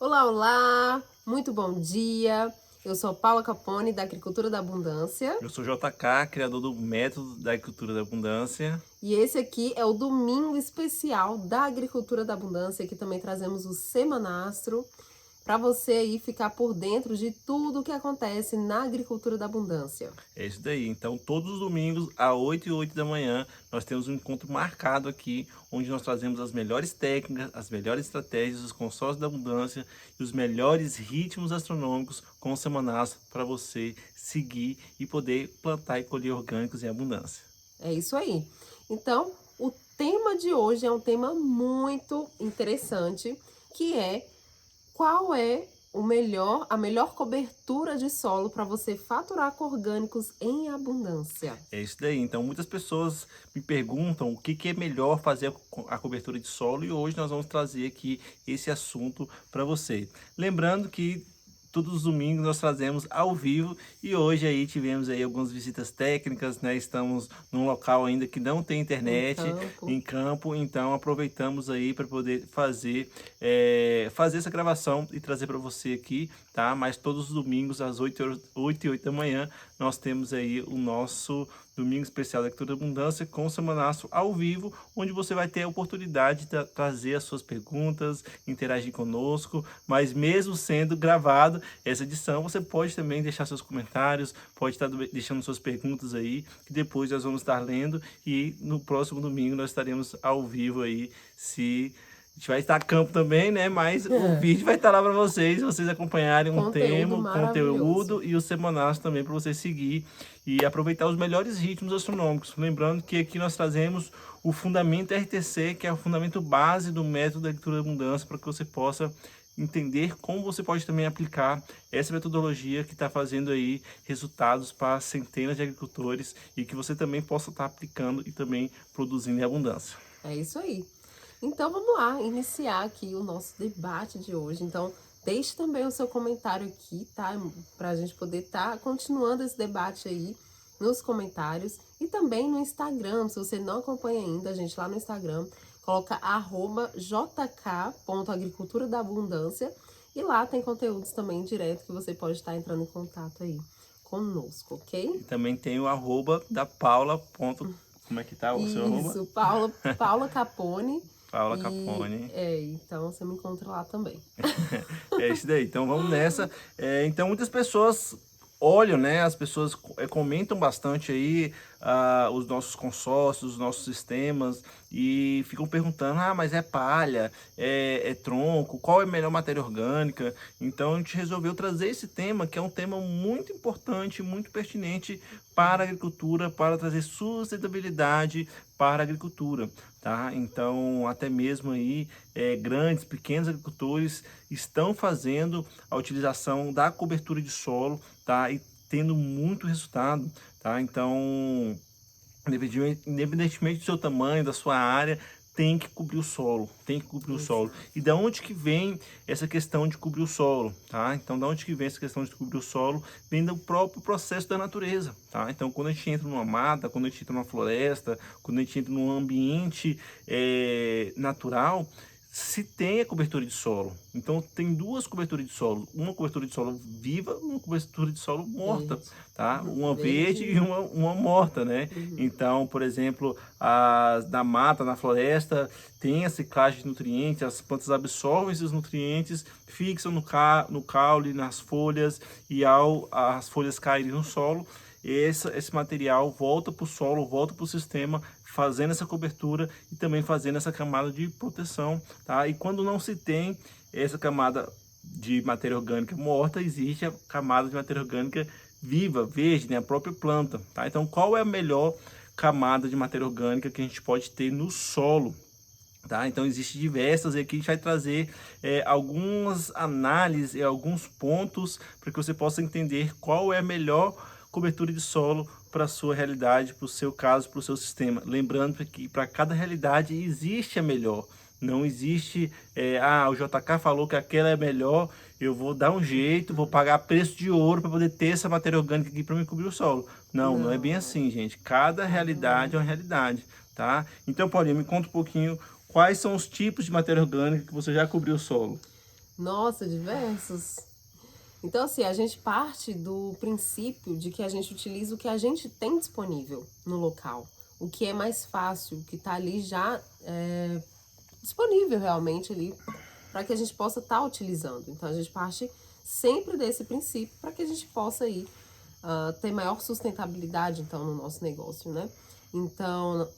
Olá, olá! Muito bom dia! Eu sou Paula Capone, da Agricultura da Abundância, Eu sou JK, criador do método da agricultura da abundância. e esse aqui é o Domingo Especial da Agricultura da Abundância, que também trazemos o Semanastro, para você aí ficar por dentro de tudo o que acontece na Agricultura da Abundância. É isso daí. Então, todos os domingos, às 8h08 da manhã, nós temos um encontro marcado aqui, onde nós trazemos as melhores técnicas, as melhores estratégias, os consórcios da abundância e os melhores ritmos astronômicos com o semanastro para você seguir e poder plantar e colher orgânicos em abundância. É isso aí. Então, o tema de hoje é um tema muito interessante, que é qual é a melhor cobertura de solo para você faturar com orgânicos em abundância? É isso daí. Então, muitas pessoas me perguntam o que é melhor fazer a cobertura de solo e hoje nós vamos trazer aqui esse assunto para você. Lembrando que todos os domingos nós trazemos ao vivo e hoje aí tivemos aí algumas visitas técnicas, né? Estamos num local ainda que não tem Em internet campo. em campo, então aproveitamos aí para poder fazer essa gravação e trazer para você aqui, tá? Mas todos os domingos às 8h08 da manhã nós temos aí o nosso Domingo Especial da Agricultura da Abundância com o Semanastro ao vivo, onde você vai ter a oportunidade de trazer as suas perguntas, interagir conosco, mas mesmo sendo gravado essa edição, você pode também deixar seus comentários, pode estar deixando suas perguntas aí, que depois nós vamos estar lendo e no próximo domingo nós estaremos ao vivo aí, se a gente vai estar a campo também, né? Mas o vídeo vai estar lá para vocês acompanharem um tema, Conteúdo o maravilhoso. conteúdo e o semanastro também para você seguir e aproveitar os melhores ritmos astronômicos. Lembrando que aqui nós trazemos o fundamento RTC, que é o fundamento base do método da agricultura da abundância, para que você possa entender como você pode também aplicar essa metodologia que está fazendo aí resultados para centenas de agricultores e que você também possa estar aplicando e também produzindo em abundância. É isso aí. Então vamos lá, iniciar aqui o nosso debate de hoje. Então, deixe também o seu comentário aqui, tá? Para a gente poder estar continuando esse debate aí nos comentários e também no Instagram. Se você não acompanha ainda, a gente lá no Instagram, coloca @jk.agricultura da abundância e lá tem conteúdos também direto que você pode estar entrando em contato aí conosco, ok? E também tem o arroba da Paula. Como é que tá o seu arroba? Isso, Paula Capone. Paula E Capone. então você me encontra lá também. É isso daí. Então vamos nessa. Então muitas pessoas olham, né? As pessoas comentam bastante aí os nossos consórcios, os nossos sistemas e ficam perguntando: ah, mas é palha, é tronco, qual é a melhor matéria orgânica? Então a gente resolveu trazer esse tema, que é um tema muito importante, muito pertinente para a agricultura, para trazer sustentabilidade para a agricultura, tá? Então até mesmo aí grandes, pequenos agricultores estão fazendo a utilização da cobertura de solo, tá? E tendo muito resultado, tá? Então, independentemente do seu tamanho, da sua área, tem que cobrir o solo, tem que cobrir o solo. Exato. E da onde que vem essa questão de cobrir o solo, tá? Então, da onde que vem essa questão de cobrir o solo? Vem do próprio processo da natureza, tá? Então, quando a gente entra numa mata, quando a gente entra numa floresta, quando a gente entra num ambiente natural, se tem a cobertura de solo. Então, tem duas coberturas de solo. Uma cobertura de solo viva, uma cobertura de solo morta, Verde. tá? Uma verde e Verde. uma morta, né? Uhum. Então, por exemplo, na mata, na floresta, tem a ciclagem de nutrientes, as plantas absorvem esses nutrientes, fixam no caule, nas folhas, e ao as folhas caírem no solo, esse material volta para o solo, volta para o sistema, fazendo essa cobertura e também fazendo essa camada de proteção, tá? E quando não se tem essa camada de matéria orgânica morta, existe a camada de matéria orgânica viva, verde, né? A própria planta, tá? Então, qual é a melhor camada de matéria orgânica que a gente pode ter no solo? Tá? Então, existem diversas, e aqui a gente vai trazer algumas análises e alguns pontos para que você possa entender qual é a melhor cobertura de solo para a sua realidade, para o seu caso, para o seu sistema. Lembrando que para cada realidade existe a melhor. Não existe, o JK falou que aquela é melhor, eu vou dar um jeito, vou pagar preço de ouro para poder ter essa matéria orgânica aqui para me cobrir o solo. Não, não é bem Não, assim, gente. Cada cada um. realidade é uma realidade, tá? Então, Paulinho, me conta um pouquinho quais são os tipos de matéria orgânica que você já cobriu o solo. Nossa, diversos. Então, assim, a gente parte do princípio de que a gente utiliza o que a gente tem disponível no local. O que é mais fácil, o que está ali já disponível realmente ali, para que a gente possa estar utilizando. Então, a gente parte sempre desse princípio para que a gente possa aí ter maior sustentabilidade, então, no nosso negócio, né? Então,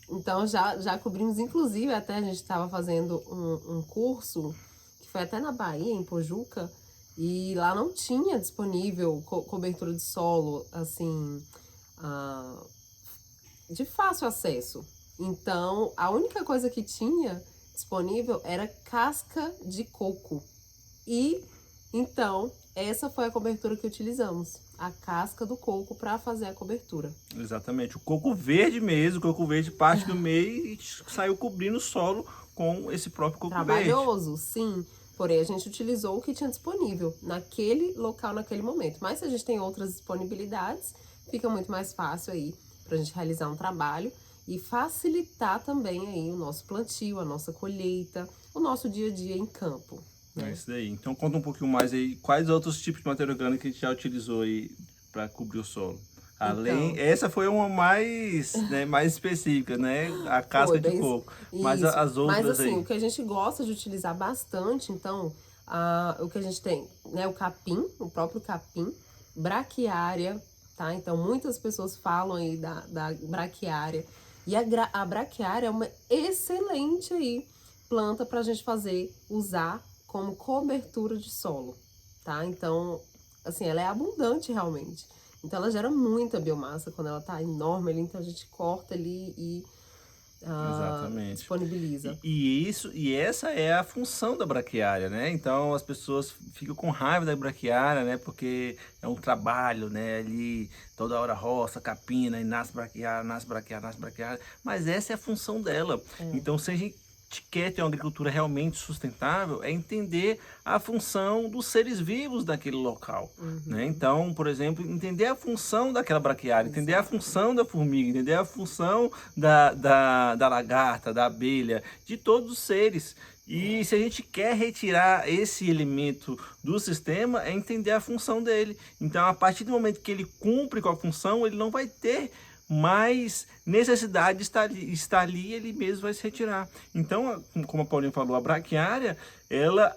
então já cobrimos, inclusive, até a gente estava fazendo um curso, que foi até na Bahia, em Pojuca, e lá não tinha disponível cobertura de solo, assim, de fácil acesso. Então, a única coisa que tinha disponível era casca de coco. E, então, essa foi a cobertura que utilizamos. A casca do coco para fazer a cobertura. Exatamente. O coco verde mesmo, o coco verde parte do meio e saiu cobrindo o solo com esse próprio coco Trabalhoso, verde. sim. Porém, a gente utilizou o que tinha disponível naquele local, naquele momento. Mas se a gente tem outras disponibilidades, fica muito mais fácil aí para a gente realizar um trabalho e facilitar também aí o nosso plantio, a nossa colheita, o nosso dia a dia em campo. É isso daí. Então conta um pouquinho mais aí, quais outros tipos de matéria orgânica que a gente já utilizou aí para cobrir o solo. Além, Então, essa foi uma mais, né, mais específica, né? A casca foi de bem coco. Mas isso. as Mas outras assim, aí. o que a gente gosta de utilizar bastante, então, o que a gente tem, né, o capim, o próprio capim, braquiária, tá? Então, muitas pessoas falam aí da braquiária. E a braquiária é uma excelente aí planta para a gente usar como cobertura de solo, tá? Então, assim, ela é abundante realmente. Então, ela gera muita biomassa quando ela tá enorme ali, então a gente corta ali e Exatamente. disponibiliza. E essa é a função da braquiária, né? Então as pessoas ficam com raiva da braquiária, né? Porque é um trabalho, né? Ali toda hora roça, capina e nasce braquiária, nasce braquiária, nasce braquiária. Mas essa é a função dela. Então se a gente quer ter uma agricultura realmente sustentável, é entender a função dos seres vivos daquele local, né? Então, por exemplo, entender a função daquela braquiária, entender a função da formiga, entender a função da lagarta, da abelha, de todos os seres. E se a gente quer retirar esse elemento do sistema, é entender a função dele. Então, a partir do momento que ele cumpre com a função, ele não vai ter mais necessidade de estar ali, ele mesmo vai se retirar. Então, como a Paulinha falou, a braquiária,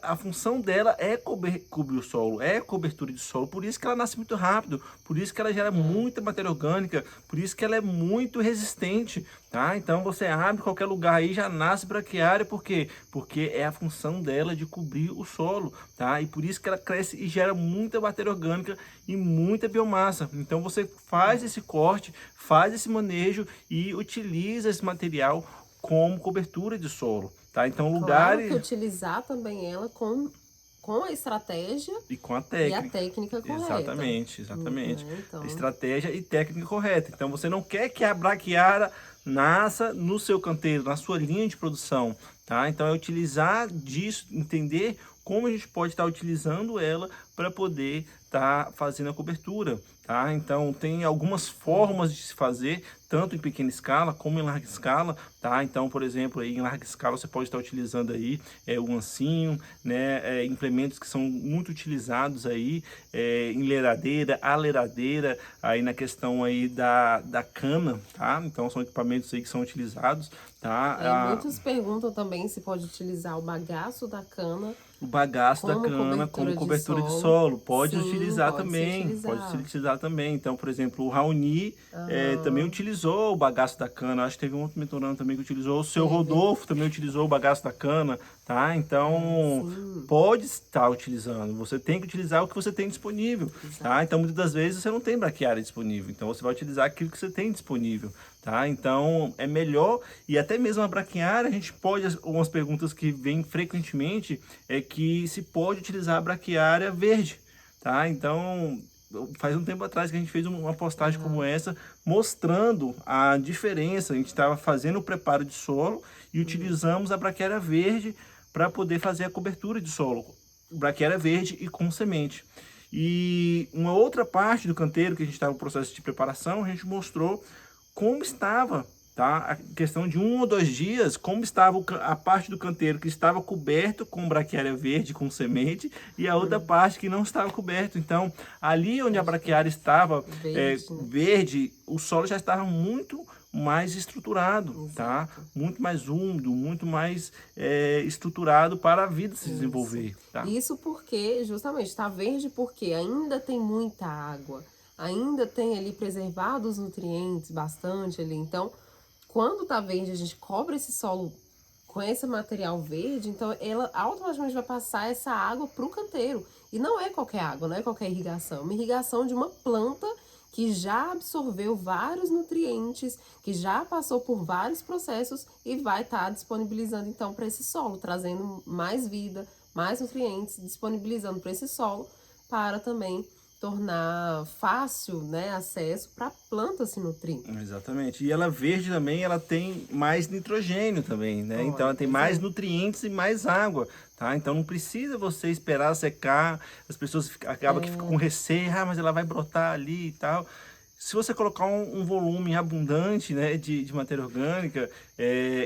a função dela é cobrir o solo, é cobertura de solo, por isso que ela nasce muito rápido, por isso que ela gera muita matéria orgânica, por isso que ela é muito resistente, tá? Então você abre qualquer lugar aí, já nasce braquiária, por quê? Porque é a função dela de cobrir o solo, tá? E por isso que ela cresce e gera muita matéria orgânica e muita biomassa. Então você faz esse corte, faz esse manejo e utiliza esse material como cobertura de solo, tá? Então Claro lugares que utilizar também ela com a estratégia e com a e a técnica. técnica correta. Exatamente, exatamente. Né? Então, Estratégia e técnica correta. Então você não quer que a braquiária nasça no seu canteiro, na sua linha de produção, tá? Então é utilizar disso, entender como a gente pode estar utilizando ela para poder estar fazendo a cobertura, tá? Então tem algumas formas de se fazer, tanto em pequena escala como em larga escala, tá? Então, por exemplo, aí em larga escala você pode estar utilizando aí o ancinho, né? Implementos que são muito utilizados aí em leiradeira, aleradeira, aí na questão aí da cana, tá? Então são equipamentos aí que são utilizados, tá? muitos perguntam também se pode utilizar o bagaço da cana O bagaço da como cana como cobertura cobertura de solo. Pode Sim, utilizar pode se também. utilizar. Pode se utilizar também. Então, por exemplo, o Raoni também utilizou o bagaço da cana. Acho que teve um outro mentorando também que utilizou. O seu Rodolfo também utilizou o bagaço da cana, tá? Então, pode estar utilizando. Você tem que utilizar o que você tem disponível, tá? Então, muitas das vezes você não tem braquiária disponível. Então, você vai utilizar aquilo que você tem disponível, tá? Então, é melhor. E até mesmo a braquiária, a gente pode... Algumas perguntas que vêm frequentemente é que se pode utilizar a braquiária verde, tá? Então, faz um tempo atrás que a gente fez uma postagem como essa, mostrando a diferença. A gente estava fazendo o preparo de solo e utilizamos a braquiária verde para poder fazer a cobertura de solo. Braquiária verde e com semente. E uma outra parte do canteiro que a gente estava no processo de preparação, a gente mostrou como estava tá? A questão de 1 ou 2 dias, como estava a parte do canteiro que estava coberto com braquiária verde, com semente, e a outra parte que não estava coberto. Então, ali onde a braquiária estava Verde, né? verde, o solo já estava muito mais estruturado, tá? Exato. Muito mais úmido, muito mais estruturado para a vida se Isso. desenvolver, tá? Isso porque, justamente, está verde porque ainda tem muita água, ainda tem ali preservado os nutrientes bastante ali. Então, quando tá verde, a gente cobre esse solo com esse material verde, então ela automaticamente vai passar essa água para o canteiro. E não é qualquer água, não é qualquer irrigação, é uma irrigação de uma planta que já absorveu vários nutrientes, que já passou por vários processos e vai estar disponibilizando então para esse solo, trazendo mais vida, mais nutrientes, disponibilizando para esse solo para também tornar fácil, né, acesso para a planta se nutrir. Exatamente. E ela verde também, ela tem mais nitrogênio também, né? Então ela tem Pois mais é. nutrientes e mais água, tá? Então não precisa você esperar secar, as pessoas acabam que ficam com receio, mas ela vai brotar ali e tal. Se você colocar um volume abundante, né, de matéria orgânica,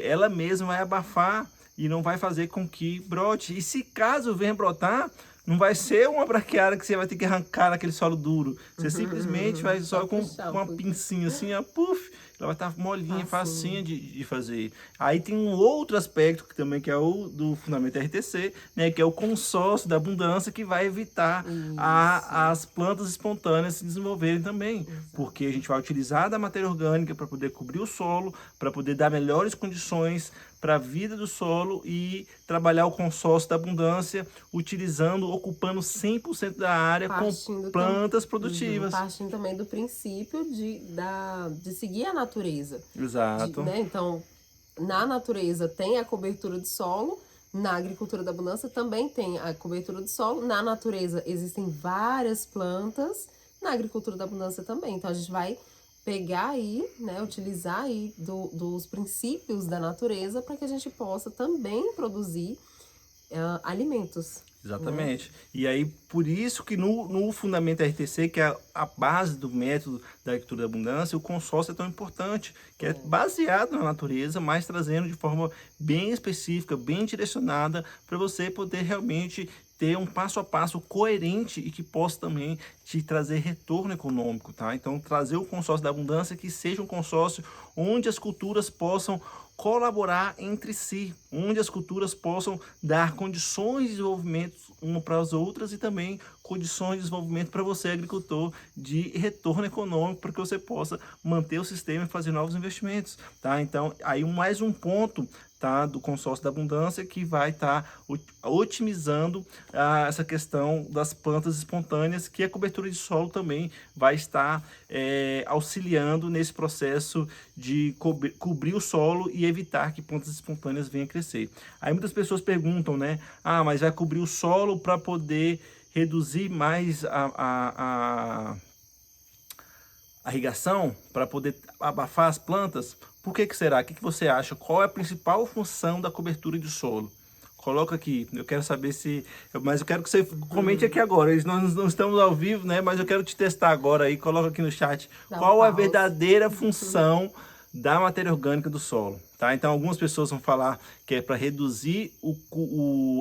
ela mesma vai abafar e não vai fazer com que brote. E se caso venha brotar, não vai ser uma braquiária que você vai ter que arrancar naquele solo duro. Você simplesmente vai só com uma pincinha assim, ó, puf, ela vai estar molinha, facinha de fazer. Aí tem um outro aspecto que também que é o do fundamento RTC, né, que é o consórcio da abundância, que vai evitar as plantas espontâneas se desenvolverem também. Porque a gente vai utilizar da matéria orgânica para poder cobrir o solo, para poder dar melhores condições para a vida do solo e trabalhar o consórcio da abundância, utilizando, ocupando 100% da área com plantas produtivas. Partindo também do princípio de seguir a natureza. Exato. Né? Então, na natureza tem a cobertura de solo, na agricultura da abundância também tem a cobertura de solo, na natureza existem várias plantas, na agricultura da abundância também. Então, a gente vai pegar aí, né, utilizar aí dos princípios da natureza para que a gente possa também produzir alimentos. Exatamente. Né? E aí, por isso que no Fundamento RTC, que é a base do método da agricultura da abundância, o consórcio é tão importante, que é baseado na natureza, mas trazendo de forma bem específica, bem direcionada, para você poder realmente ter um passo a passo coerente e que possa também te trazer retorno econômico, tá? Então, trazer o consórcio da abundância que seja um consórcio onde as culturas possam colaborar entre si, onde as culturas possam dar condições de desenvolvimento uma para as outras e também condições de desenvolvimento para você, agricultor, de retorno econômico, para que você possa manter o sistema e fazer novos investimentos, tá? Então, aí mais um ponto, tá, do consórcio da abundância que vai estar otimizando essa questão das plantas espontâneas, que a cobertura de solo também vai estar auxiliando nesse processo de cobrir o solo e evitar que plantas espontâneas venham a crescer. Aí muitas pessoas perguntam, né, mas vai cobrir o solo para poder reduzir mais a irrigação, para poder abafar as plantas? Por que será? O que você acha? Qual é a principal função da cobertura de solo? Coloca aqui, eu quero saber mas eu quero que você comente aqui agora. Nós não estamos ao vivo, né? Mas eu quero te testar agora aí. Coloca aqui no chat qual é a verdadeira função da matéria orgânica do solo, tá? Então, algumas pessoas vão falar que é para reduzir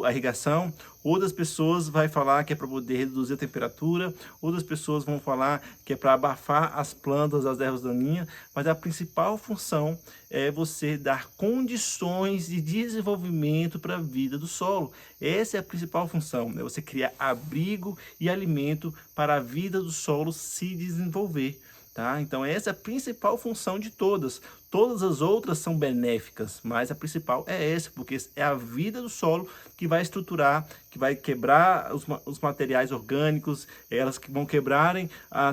a irrigação, outras pessoas vão falar que é para poder reduzir a temperatura, outras pessoas vão falar que é para abafar as plantas, as ervas daninhas, mas a principal função é você dar condições de desenvolvimento para a vida do solo. Essa é a principal função, né? Você criar abrigo e alimento para a vida do solo se desenvolver. Tá? Então essa é a principal função de todas. Todas as outras são benéficas, mas a principal é essa, porque é a vida do solo que vai estruturar, que vai quebrar os materiais orgânicos, elas que vão quebrarem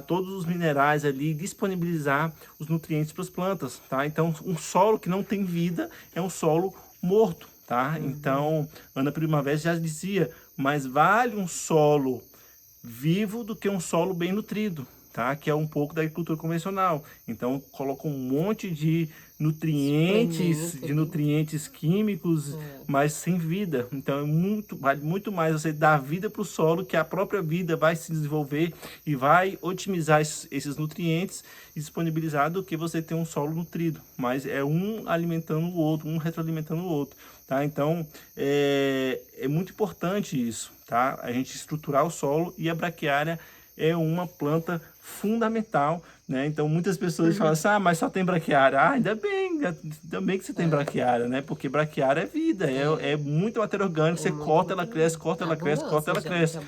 todos os minerais ali, disponibilizar os nutrientes para as plantas. Tá? Então um solo que não tem vida é um solo morto. Tá? Então Ana Primavera já dizia, mais vale um solo vivo do que um solo bem nutrido. Tá? Que é um pouco da agricultura convencional. Então, coloca um monte de nutrientes, Suplemento, de nutrientes químicos, mas sem vida. Então vale muito mais você dar vida para o solo, que a própria vida vai se desenvolver e vai otimizar esses nutrientes e disponibilizar, do que você ter um solo nutrido. Mas é um alimentando o outro, um retroalimentando o outro. Tá? Então, é muito importante isso, tá? A gente estruturar o solo, e a braquiária é uma planta fundamental, né? Então, muitas pessoas falam assim, mas só tem braquiária. Ainda bem que você tem braquiária, né? Porque braquiária é vida, é muita matéria orgânica, você corta, ela cresce, corta, ela cresce, corta, ela cresce.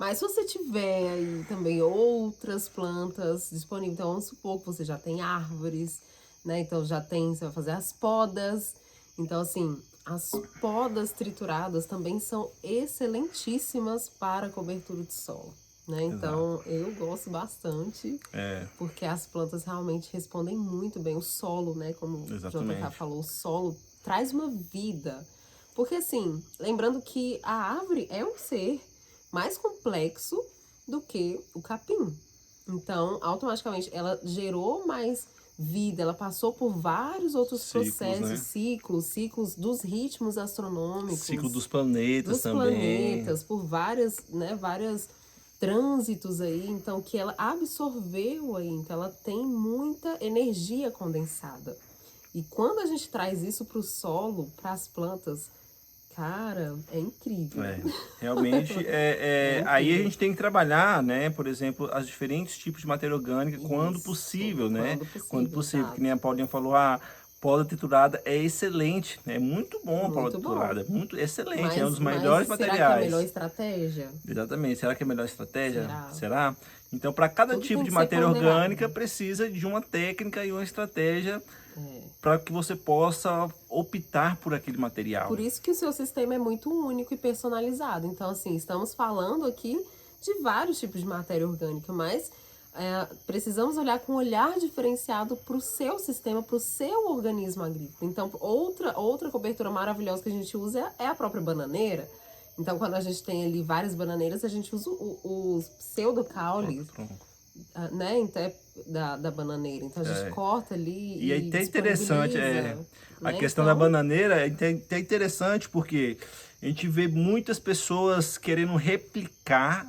Mas se você tiver aí também outras plantas disponíveis, então vamos supor que você já tem árvores, né? Então você vai fazer as podas. Então, assim, as podas trituradas também são excelentíssimas para cobertura de solo, né? Então, eu gosto bastante, porque as plantas realmente respondem muito bem. O solo, né? Como o JK falou, o solo traz uma vida. Porque, assim, lembrando que a árvore é um ser mais complexo do que o capim. Então, automaticamente, ela gerou mais vida, ela passou por vários outros processos, né? ciclos dos ritmos astronômicos. Ciclo dos planetas também. Por vários trânsitos aí, então, que ela absorveu aí, então ela tem muita energia condensada. E quando a gente traz isso para o solo, para as plantas, cara, é incrível. Realmente, aí a gente tem que trabalhar, né, por exemplo, os diferentes tipos de matéria orgânica, quando possível, né? Quando possível, que nem a Paulinha falou, poda triturada é excelente, é muito bom a poda triturada, muito excelente, é um dos melhores materiais. Será que é a melhor estratégia? Exatamente, será que é a melhor estratégia? Será? Então, para cada tipo de matéria orgânica, precisa de uma técnica e uma estratégia para que você possa optar por aquele material. Por isso que o seu sistema é muito único e personalizado. Então, assim, estamos falando aqui de vários tipos de matéria orgânica, mas precisamos olhar com um olhar diferenciado para o seu sistema, para o seu organismo agrícola. Então, outra cobertura maravilhosa que a gente usa é a própria bananeira. Então, quando a gente tem ali várias bananeiras, a gente usa os pseudocaules, né? Então, da bananeira. Então, a gente corta ali e até interessante, a questão da bananeira é até interessante, porque a gente vê muitas pessoas querendo replicar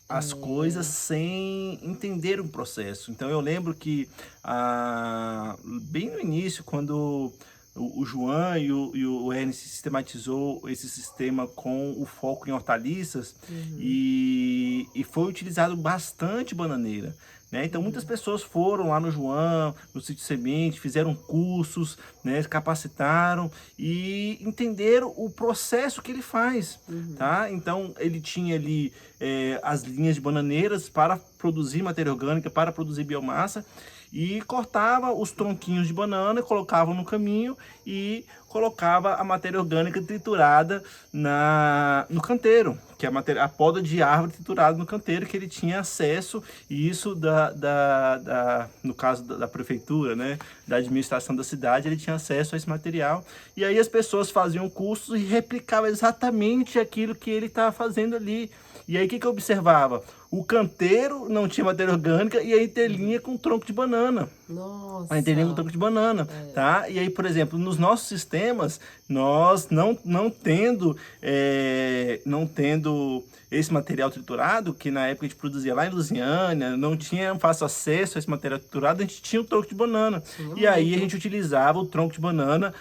as coisas sem entender o processo. Então, eu lembro que bem no início, quando o João e o Ernest sistematizou esse sistema com o foco em hortaliças, e foi utilizado bastante bananeira, né? Então, muitas pessoas foram lá no João, no Sítio Semente, fizeram cursos, né, capacitaram e entenderam o processo que ele faz, tá? Então, ele tinha ali as linhas de bananeiras para produzir matéria orgânica, para produzir biomassa, e cortava os tronquinhos de banana, colocava no caminho e colocava a matéria orgânica triturada no canteiro, que é a poda de árvore triturada no canteiro, que ele tinha acesso, e isso no caso da prefeitura, né, da administração da cidade, ele tinha acesso a esse material, e aí as pessoas faziam cursos e replicavam exatamente aquilo que ele estava fazendo ali. E aí o que eu observava? O canteiro não tinha matéria orgânica e a entrelinha com tronco de banana. Nossa! A entrelinha com tronco de banana, tá? E aí, por exemplo, nos nossos sistemas, nós não tendo esse material triturado, que na época a gente produzia lá em Lusiânia, não tinha fácil acesso a esse material triturado, a gente tinha o tronco de banana. E aí a gente utilizava o tronco de banana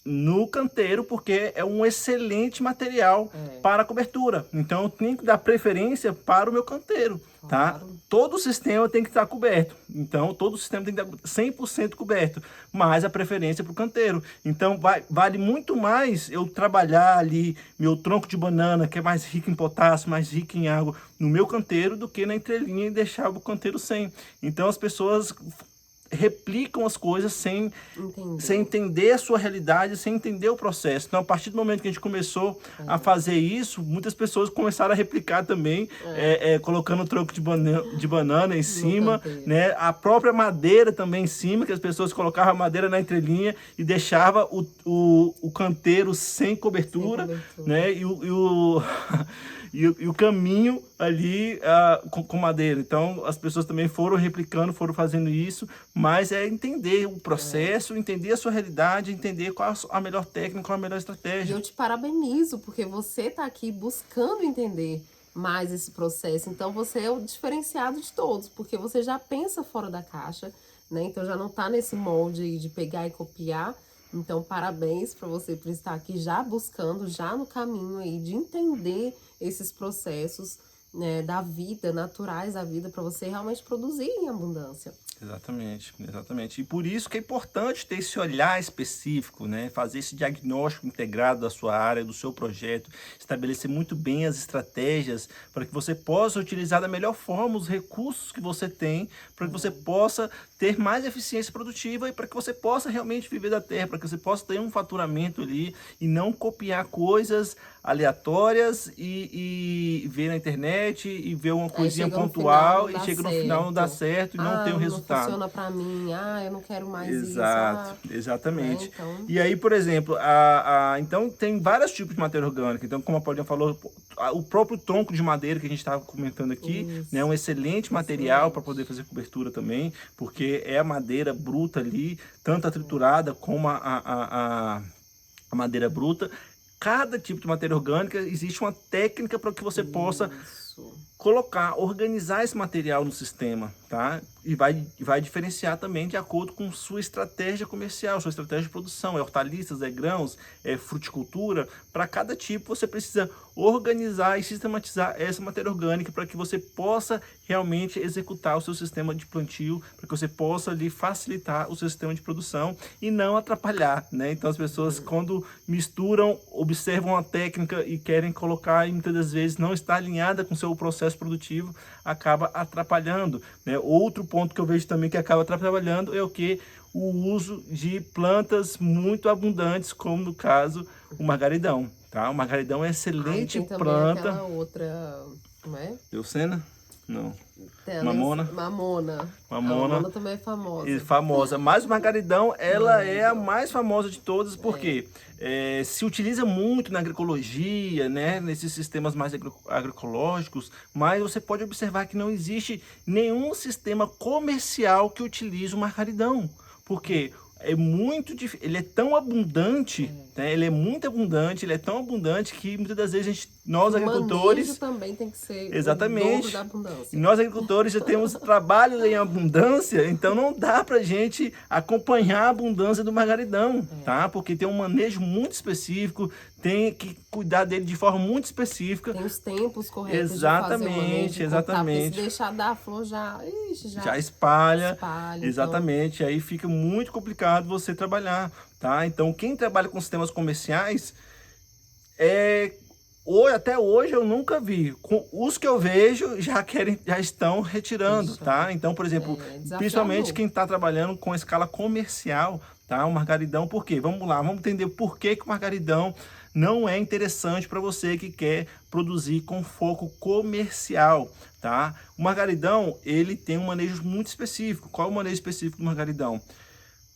no canteiro, porque é um excelente material para a cobertura. Então, eu tenho que dar preferência para o meu canteiro, tá? Todo o sistema tem que estar coberto. Então, todo o sistema tem que estar 100% coberto, mas a preferência para o canteiro. Então, vale muito mais eu trabalhar ali meu tronco de banana, que é mais rico em potássio, mais rico em água, no meu canteiro, do que na entrelinha e deixar o canteiro sem. Então, as pessoas replicam as coisas sem entender a sua realidade, sem entender o processo. Então, a partir do momento que a gente começou a fazer isso, muitas pessoas começaram a replicar também, colocando o tronco de banana em cima, né? A própria madeira também em cima, que as pessoas colocavam a madeira na entrelinha e deixava o canteiro sem cobertura, né? e o caminho ali com madeira. Então, as pessoas também foram replicando, foram fazendo isso, mas é entender o processo, entender a sua realidade, entender qual a melhor técnica, qual a melhor E estratégia. eu te parabenizo, porque você tá aqui buscando entender mais esse processo. Então, você é o diferenciado de todos, porque você já pensa fora da caixa, né? Então, já não tá nesse molde aí de pegar e copiar. Então, parabéns para você por estar aqui já buscando, já no caminho aí de entender esses processos, né, da vida, naturais da vida, para você realmente produzir em abundância. Exatamente, exatamente. E por isso que é importante ter esse olhar específico, né? Fazer esse diagnóstico integrado da sua área, do seu projeto, estabelecer muito bem as estratégias para que você possa utilizar da melhor forma os recursos que você tem, para que você possa ter mais eficiência produtiva e para que você possa realmente viver da terra, para que você possa ter um faturamento ali e não copiar coisas aleatórias e ver na internet e ver uma coisinha pontual e chega no final não dá certo e não tem o resultado. Não funciona para mim, eu não quero mais Exato, isso. exatamente. Né? Então... E aí, por exemplo, então tem vários tipos de matéria orgânica. Então, como a Paulinha falou, o próprio tronco de madeira que a gente estava comentando aqui, né, é um excelente material para poder fazer cobertura também, porque é a madeira bruta ali, tanto a triturada como a madeira bruta. Cada tipo de matéria orgânica existe uma técnica para que você possa colocar, organizar esse material no sistema, tá? E vai diferenciar também de acordo com sua estratégia comercial, sua estratégia de produção, hortaliças, grãos, fruticultura. Para cada tipo você precisa organizar e sistematizar essa matéria orgânica para que você possa realmente executar o seu sistema de plantio, para que você possa ali facilitar o seu sistema de produção e não atrapalhar, né? Então as pessoas quando misturam, observam a técnica e querem colocar e muitas das vezes não está alinhada com o seu processo produtivo, acaba atrapalhando, né? Outro ponto que eu vejo também que acaba atrapalhando é o que? O uso de plantas muito abundantes, como no caso o margaridão, tá? O margaridão é excelente planta. Aquela outra, não é? Leucena? Não. Mamona. Mamona. A mamona também é famosa. E famosa. Mas o margaridão, ela é a mais famosa de todas, porque se utiliza muito na agroecologia, né? Nesses sistemas mais agroecológicos, mas você pode observar que não existe nenhum sistema comercial que utilize o margaridão. Porque ele é tão abundante, né? Ele é muito abundante, ele é tão abundante que muitas das vezes nós agricultores... O também tem que ser exatamente. o dobro da abundância. E nós agricultores já temos trabalho em abundância, então não dá pra gente acompanhar a abundância do margaridão, tá? Porque tem um manejo muito específico, tem que cuidar dele de forma muito específica. Tem os tempos corretos exatamente, de fazer o manejo, exatamente. Se deixar dar flor já espalha. Então... Exatamente, aí fica muito complicado você trabalhar, tá? Então quem trabalha com sistemas comerciais, até hoje eu nunca vi. Os que eu vejo já estão retirando, tá? Então, por exemplo, principalmente quem está trabalhando com escala comercial, tá? O margaridão, por quê? Vamos lá, vamos entender por que o margaridão não é interessante para você que quer produzir com foco comercial, tá? O margaridão, ele tem um manejo muito específico. Qual é o manejo específico do margaridão?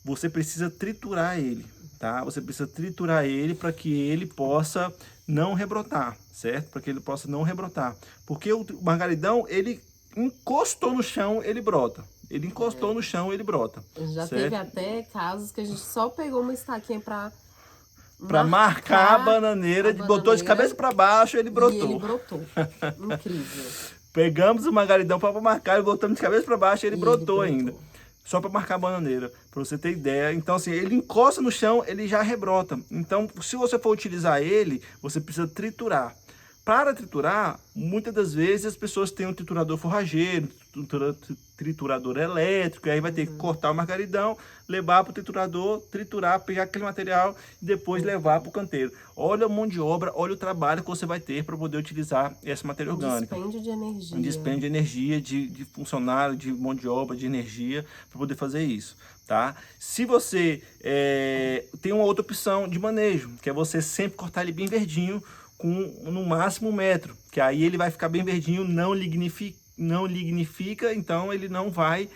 Você precisa triturar ele, tá? Você precisa triturar ele para que ele possa não rebrotar, certo? Para que ele possa não rebrotar. Porque o margaridão, ele encostou no chão, ele brota. Ele encostou no chão, ele brota. Já certo? teve até casos que a gente só pegou uma estaquinha para marcar a bananeira, botou de cabeça para baixo, ele brotou. E ele brotou. Incrível. Pegamos o margaridão para marcar e botamos de cabeça para baixo, ele brotou ainda. Só para marcar a bananeira, para você ter ideia. Então, assim, ele encosta no chão, ele já rebrota. Então, se você for utilizar ele, você precisa triturar. Para triturar, muitas das vezes as pessoas têm um triturador forrageiro, triturador elétrico, e aí vai ter que cortar o margaridão, levar para o triturador, triturar, pegar aquele material e depois levar para o canteiro. Olha a mão de obra, olha o trabalho que você vai ter para poder utilizar essa matéria orgânica. Dispêndio de energia. Um dispêndio de energia, de funcionário, de mão de obra, de energia, para poder fazer isso, tá? Se você tem uma outra opção de manejo, que é você sempre cortar ele bem verdinho, com no máximo 1 metro, que aí ele vai ficar bem verdinho, não lignifica, então ele não vai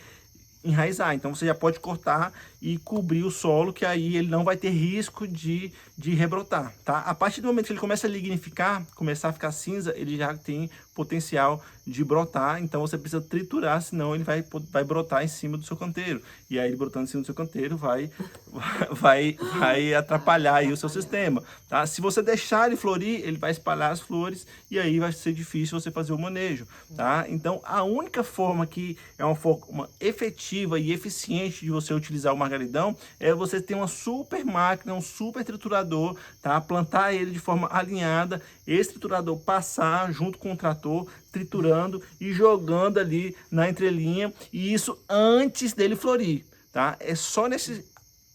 enraizar. Então você já pode cortar e cobrir o solo, que aí ele não vai ter risco de rebrotar, tá? A partir do momento que ele começa a lignificar, começar a ficar cinza, ele já tem potencial de brotar, então você precisa triturar, senão ele vai brotar em cima do seu canteiro. E aí ele brotando em cima do seu canteiro vai atrapalhar aí o seu sistema, tá? Se você deixar ele florir, ele vai espalhar as flores e aí vai ser difícil você fazer o manejo, tá? Então a única forma que é uma forma efetiva e eficiente de você utilizar o margaridão é você ter uma super máquina, um super triturador, tá? Plantar ele de forma alinhada, esse triturador passar junto com o trator, triturando e jogando ali na entrelinha, e isso antes dele florir, tá? É só nesse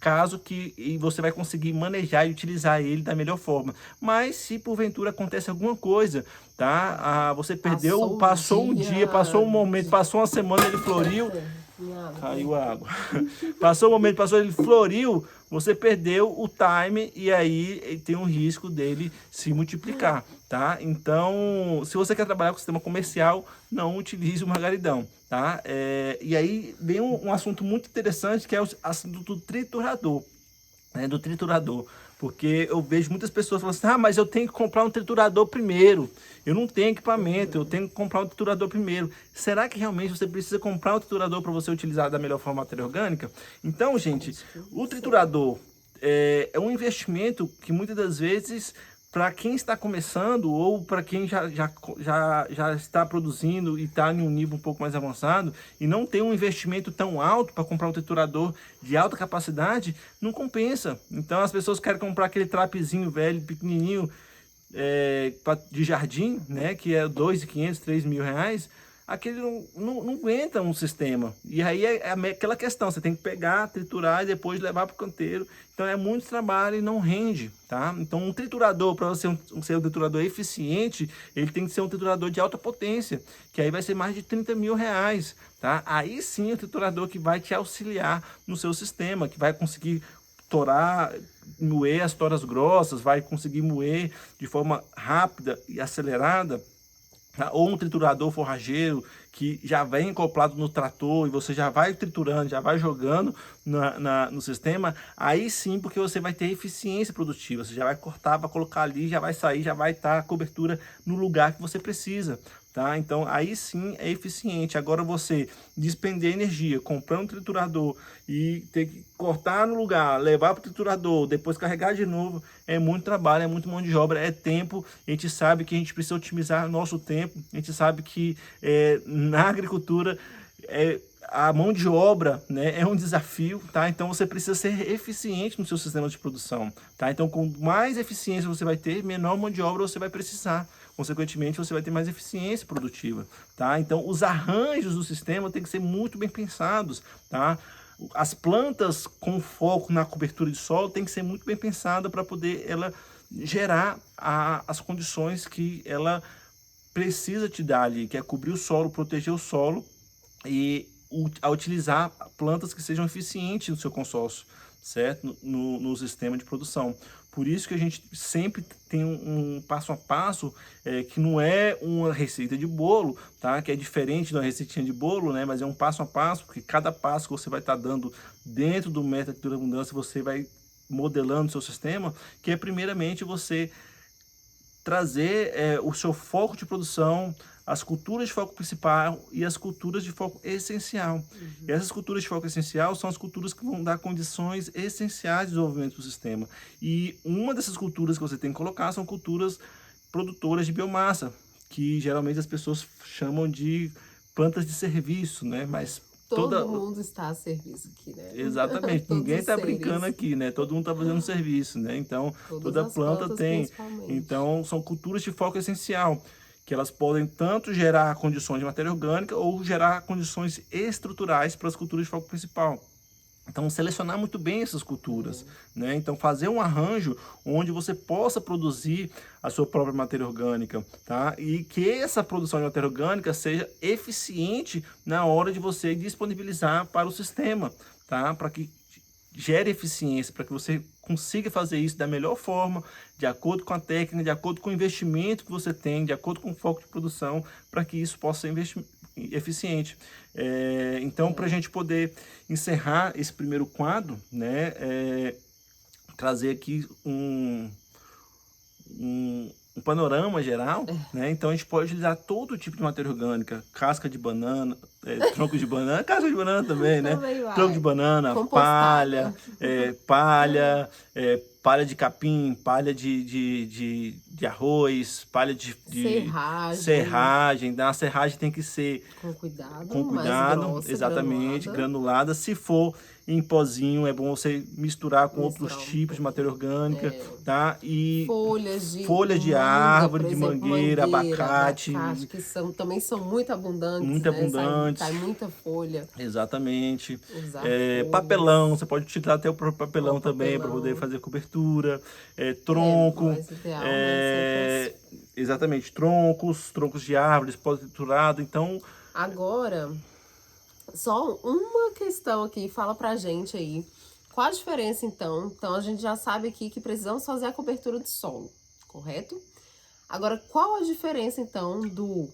caso que você vai conseguir manejar e utilizar ele da melhor forma. Mas se porventura acontece alguma coisa, tá? Você perdeu, passou um dia, passou um momento, passou uma semana, ele floriu, caiu a água. Passou o momento, ele floriu, você perdeu o time e aí tem um risco dele se multiplicar, tá? Então, se você quer trabalhar com sistema comercial, não utilize o margaridão, tá? E aí vem um assunto muito interessante, que é o assunto do triturador, né? Do triturador. Porque eu vejo muitas pessoas falando assim, mas eu tenho que comprar um triturador primeiro. Eu não tenho equipamento, eu tenho que comprar um triturador primeiro. Será que realmente você precisa comprar um triturador para você utilizar da melhor forma a matéria orgânica? Então, gente, o triturador é um investimento que muitas das vezes, para quem está começando ou para quem já está produzindo e está em um nível um pouco mais avançado e não tem um investimento tão alto para comprar um triturador de alta capacidade, não compensa. Então as pessoas querem comprar aquele trapezinho velho, pequenininho, de jardim, né, que é R$2.500, R$3.000, aquele não aguenta um sistema. E aí é aquela questão, você tem que pegar, triturar e depois levar para o canteiro. Então é muito trabalho e não rende, tá? Então um triturador, para você ser um triturador eficiente, ele tem que ser um triturador de alta potência, que aí vai ser mais de R$30.000, tá? Aí sim é o triturador que vai te auxiliar no seu sistema, que vai conseguir torar, moer as toras grossas, vai conseguir moer de forma rápida e acelerada, ou um triturador forrageiro que já vem acoplado no trator e você já vai triturando, já vai jogando no sistema, aí sim, porque você vai ter eficiência produtiva, você já vai cortar, vai colocar ali, já vai sair, já vai estar a cobertura no lugar que você precisa, tá? Então aí sim é eficiente. Agora você despender energia comprando um triturador e ter que cortar no lugar, levar para o triturador, depois carregar de novo, é muito trabalho, é muito mão de obra, é tempo. A gente sabe que a gente precisa otimizar nosso tempo, a gente sabe que na agricultura a mão de obra, né, é um desafio, tá? Então você precisa ser eficiente no seu sistema de produção, tá? Então com mais eficiência você vai ter, menor mão de obra você vai precisar. Consequentemente, você vai ter mais eficiência produtiva, tá? Então, os arranjos do sistema têm que ser muito bem pensados, tá? As plantas com foco na cobertura de solo têm que ser muito bem pensadas para poder ela gerar as condições que ela precisa te dar ali, que é cobrir o solo, proteger o solo e a utilizar plantas que sejam eficientes no seu consórcio, certo? No sistema de produção. Por isso que a gente sempre tem um passo a passo, que não é uma receita de bolo, tá? Que é diferente de uma receitinha de bolo, né? Mas é um passo a passo, porque cada passo que você vai estar dando dentro do método de abundância, você vai modelando o seu sistema, que é primeiramente você trazer o seu foco de produção, as culturas de foco principal e as culturas de foco essencial. E essas culturas de foco essencial são as culturas que vão dar condições essenciais de desenvolvimento do sistema. E uma dessas culturas que você tem que colocar são culturas produtoras de biomassa, que geralmente as pessoas chamam de plantas de serviço, né? Mas todo mundo está a serviço aqui, né? Exatamente, ninguém está brincando aqui, né? Todo mundo está fazendo serviço, né? Então, toda planta tem. Então, são culturas de foco essencial, que elas podem tanto gerar condições de matéria orgânica ou gerar condições estruturais para as culturas de foco principal. Então, selecionar muito bem essas culturas, né? Então, fazer um arranjo onde você possa produzir a sua própria matéria orgânica, tá? E que essa produção de matéria orgânica seja eficiente na hora de você disponibilizar para o sistema, tá? Para que gere eficiência, para que você consiga fazer isso da melhor forma, de acordo com a técnica, de acordo com o investimento que você tem, de acordo com o foco de produção, para que isso possa ser eficiente. Então, para a gente poder encerrar esse primeiro quadro, né, trazer aqui um panorama geral, né? Então a gente pode utilizar todo tipo de matéria orgânica, casca de banana, tronco de banana, casca de banana também, né? Também vai. Tronco de banana, Compostada. palha de capim, palha de arroz, palha de serragem. A serragem tem que ser com cuidado, mais grossa, exatamente, granulada. Se for em pozinho, é bom você misturar com outros tipos de matéria orgânica, tá? E folhas de árvore, de mangueira, abacate, que também são muito abundantes, muito abundantes. Sai muita folha. Exatamente. Papelão, você pode utilizar até o próprio papelão também para poder fazer cobertura. Tronco. Mas ideal, né? Exatamente, troncos de árvores, pó triturado. Então, agora, só uma questão aqui, fala pra gente aí. Qual a diferença, então? Então, a gente já sabe aqui que precisamos fazer a cobertura de solo, correto? Agora, qual a diferença, então, do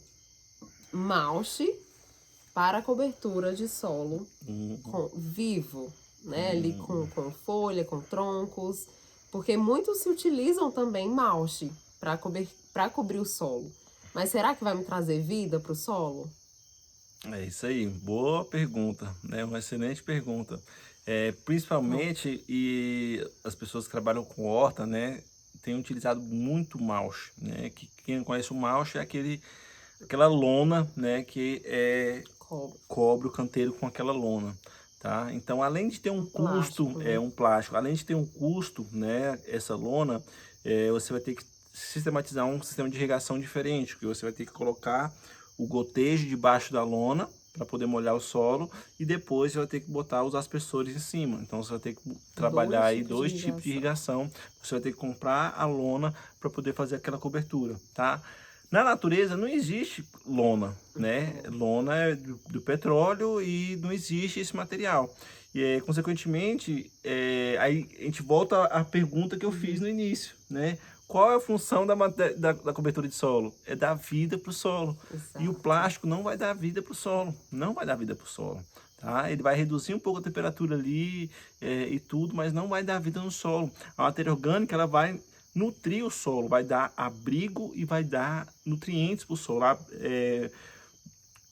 mulch para a cobertura de solo vivo, né? Ali com folha, com troncos, porque muitos se utilizam também mulch para cobrir o solo. Mas será que vai me trazer vida para o solo? É isso aí, boa pergunta, né? Uma excelente pergunta. Principalmente, e as pessoas que trabalham com horta, né, têm utilizado muito mulch, né? Quem não conhece o mulch é aquela lona, né, que cobre o canteiro com aquela lona, tá? Então, além de ter um custo, um plástico, além de ter um custo, né, essa lona, você vai ter que sistematizar um sistema de irrigação diferente, que você vai ter que colocar o gotejo debaixo da lona para poder molhar o solo e depois você vai ter que botar os aspersores em cima. Então você vai ter que trabalhar aí dois tipos de irrigação. Você vai ter que comprar a lona para poder fazer aquela cobertura, tá? Na natureza não existe lona, né? Lona é do petróleo e não existe esse material. E, consequentemente, aí a gente volta à pergunta que eu fiz no início, né? Qual é a função da cobertura de solo? É dar vida para o solo. Exato. E o plástico não vai dar vida para o solo. Não vai dar vida para o solo. Tá? Ele vai reduzir um pouco a temperatura ali e tudo, mas não vai dar vida no solo. A matéria orgânica ela vai nutrir o solo, vai dar abrigo e vai dar nutrientes para o solo.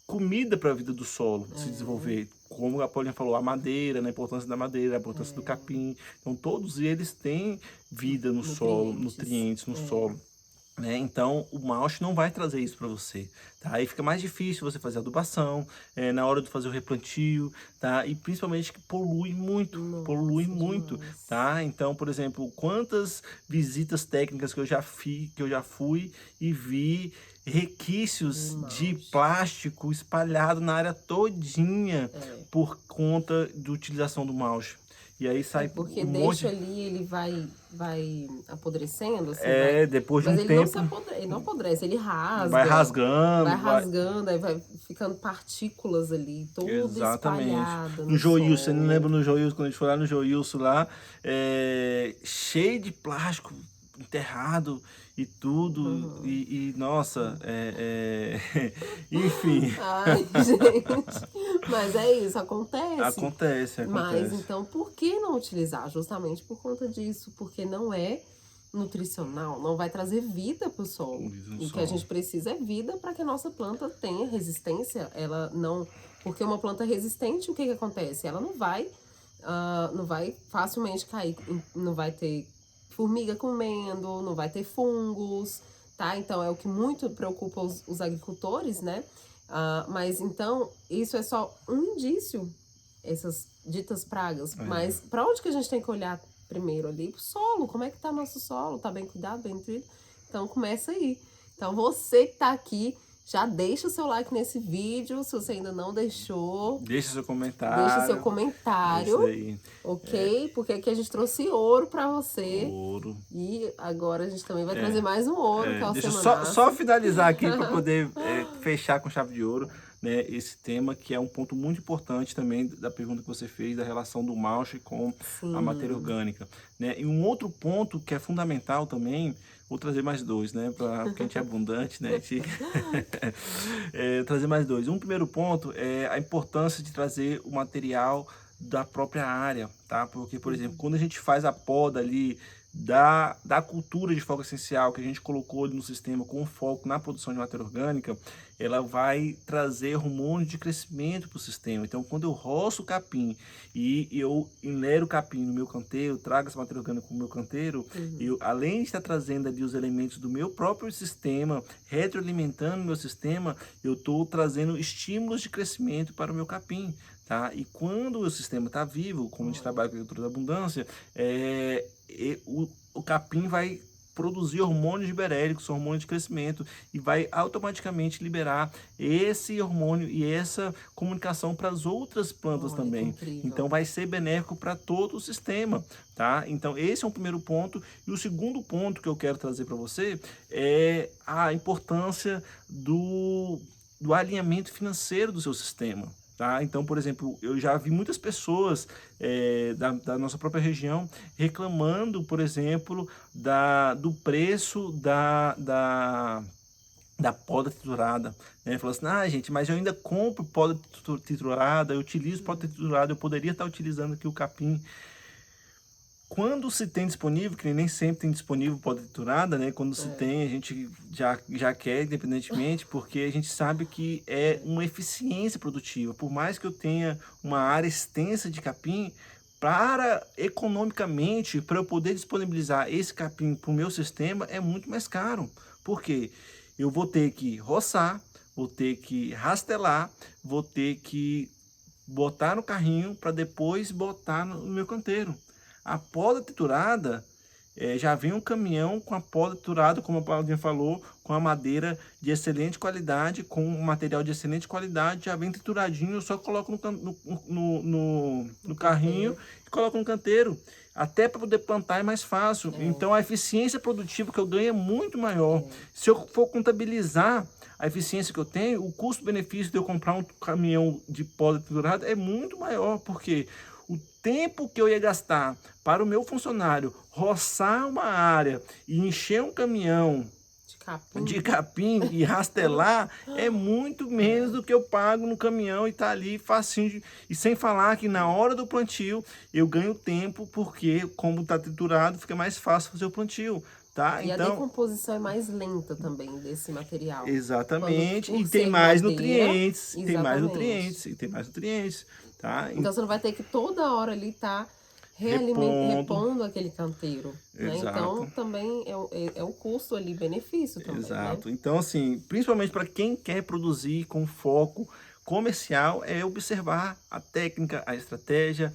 Comida para a vida do solo se desenvolver. Como a Paulinha falou, a madeira, né, a importância da madeira, a importância do capim. Então, todos eles têm vida no solo, nutrientes no solo. Né? Então, o mulch não vai trazer isso para você, tá? Aí fica mais difícil você fazer adubação, na hora de fazer o replantio, tá? E principalmente que polui muito, tá? Então, por exemplo, quantas visitas técnicas que eu já fui e vi requisitos de plástico espalhado na área todinha por conta da utilização do mulch. E aí sai porque deixa ali, ele vai apodrecendo, assim, depois de um tempo. Ele não apodrece, ele rasga. Vai rasgando. Aí vai ficando partículas ali, tudo espalhado. No Joilson, você não lembra no Joilson, quando a gente foi lá no Joilson lá, cheio de plástico enterrado e tudo, e nossa, enfim. Ai, gente, mas é isso, Acontece. Mas então, por que não utilizar? Justamente por conta disso, porque não é nutricional, não vai trazer vida para o solo. E o que a gente precisa é vida para que a nossa planta tenha resistência. Ela não... Porque uma planta resistente, o que acontece? Ela não vai facilmente cair, não vai ter formiga comendo, não vai ter fungos, tá? Então, é o que muito preocupa os agricultores, né? Mas, então, isso é só um indício, essas ditas pragas. Mas, para onde que a gente tem que olhar primeiro ali? Pro solo. Como é que tá nosso solo? Tá bem cuidado, bem nutrido? Então, começa aí. Então, você que tá aqui, já deixa o seu like nesse vídeo, se você ainda não deixou. Deixa seu comentário. Isso aí. Ok? Porque aqui a gente trouxe ouro pra você. Ouro. E agora a gente também vai trazer mais um ouro, que é o Deixa Semanaço. só finalizar aqui para poder fechar com chave de ouro, né, esse tema, que é um ponto muito importante também da pergunta que você fez, da relação do mulch com a matéria orgânica. Né? E um outro ponto que é fundamental também, Vou trazer mais dois, né? Porque a gente é abundante, né? A gente... trazer mais dois. Um primeiro ponto é a importância de trazer o material da própria área, tá? Porque, por exemplo, quando a gente faz a poda ali da cultura de foco essencial que a gente colocou ali no sistema com foco na produção de matéria orgânica, ela vai trazer hormônios de crescimento para o sistema. Então, quando eu roço o capim e eu enlero o capim no meu canteiro, trago essa matéria orgânica para o meu canteiro, eu, além de estar trazendo ali os elementos do meu próprio sistema, retroalimentando o meu sistema, eu estou trazendo estímulos de crescimento para o meu capim. Tá? E quando o sistema está vivo, como a gente trabalha com a agricultura da abundância, o capim vai produzir hormônios giberélicos, hormônios de crescimento, e vai automaticamente liberar esse hormônio e essa comunicação para as outras plantas também. Então vai ser benéfico para todo o sistema, tá? Então esse é um primeiro ponto. E o segundo ponto que eu quero trazer para você é a importância do alinhamento financeiro do seu sistema. Tá? Então, por exemplo, eu já vi muitas pessoas da nossa própria região reclamando, por exemplo, do preço da poda triturada, né? Falou assim, gente, mas eu ainda compro poda triturada, eu utilizo poda triturada, eu poderia estar utilizando aqui o capim. Quando se tem disponível, que nem sempre tem disponível poda triturada, né? Quando se tem, a gente já quer, independentemente, porque a gente sabe que é uma eficiência produtiva. Por mais que eu tenha uma área extensa de capim, economicamente, para eu poder disponibilizar esse capim para o meu sistema, é muito mais caro. Por quê? Eu vou ter que roçar, vou ter que rastelar, vou ter que botar no carrinho para depois botar no meu canteiro. A poda triturada, já vem um caminhão com a poda triturada, como a Claudinha falou, com a madeira de excelente qualidade, com um material de excelente qualidade, já vem trituradinho, eu só coloco no carrinho e coloco no canteiro. Até para poder plantar é mais fácil. Então a eficiência produtiva que eu ganho é muito maior. Se eu for contabilizar a eficiência que eu tenho, o custo-benefício de eu comprar um caminhão de poda triturada é muito maior, porque o tempo que eu ia gastar para o meu funcionário roçar uma área e encher um caminhão de capim e rastelar é muito menos do que eu pago no caminhão e tá ali facinho. E sem falar que na hora do plantio eu ganho tempo, porque como tá triturado fica mais fácil fazer o plantio. Tá? E então, a decomposição é mais lenta também desse material. Exatamente. E tem mais nutrientes. Tem mais nutrientes. E tem mais nutrientes. Tá? Então você não vai ter que toda hora ali estar repondo aquele canteiro. Né? Então também é o custo ali, benefício também. Exato. Né? Então, assim, principalmente para quem quer produzir com foco comercial, é observar a técnica, a estratégia,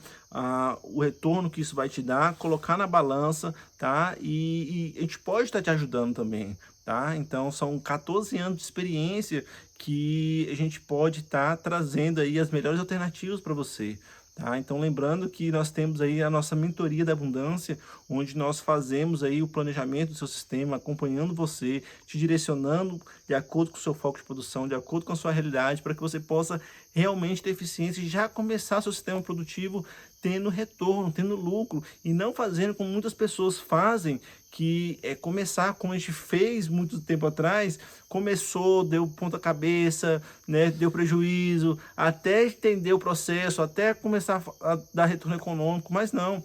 o retorno que isso vai te dar, colocar na balança, tá? E a gente pode estar te ajudando também, tá? Então são 14 anos de experiência que a gente pode estar trazendo aí as melhores alternativas para você. Tá? Então lembrando que nós temos aí a nossa mentoria da abundância, onde nós fazemos aí o planejamento do seu sistema, acompanhando você, te direcionando de acordo com o seu foco de produção, de acordo com a sua realidade, para que você possa realmente ter eficiência e já começar seu sistema produtivo tendo retorno, tendo lucro, e não fazendo como muitas pessoas fazem, que é começar como a gente fez muito tempo atrás, começou, deu ponta cabeça, né, deu prejuízo, até entender o processo, até começar a dar retorno econômico, mas não,